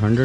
100